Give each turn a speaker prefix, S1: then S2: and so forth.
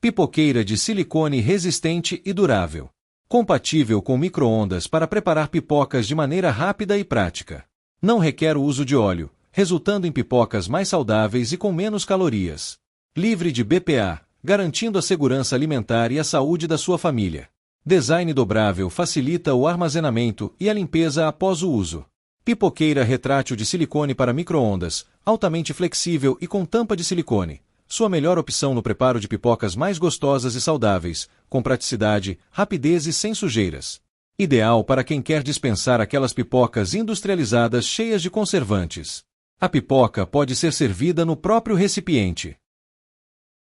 S1: Pipoqueira de silicone resistente e durável. Compatível com micro-ondas para preparar pipocas de maneira rápida e prática. Não requer o uso de óleo, resultando em pipocas mais saudáveis e com menos calorias. Livre de BPA, garantindo a segurança alimentar e a saúde da sua família. Design dobrável facilita o armazenamento e a limpeza após o uso. Pipoqueira retrátil de silicone para micro-ondas, altamente flexível e com tampa de silicone. Sua melhor opção no preparo de pipocas mais gostosas e saudáveis, com praticidade, rapidez e sem sujeiras. Ideal para quem quer dispensar aquelas pipocas industrializadas cheias de conservantes. A pipoca pode ser servida no próprio recipiente.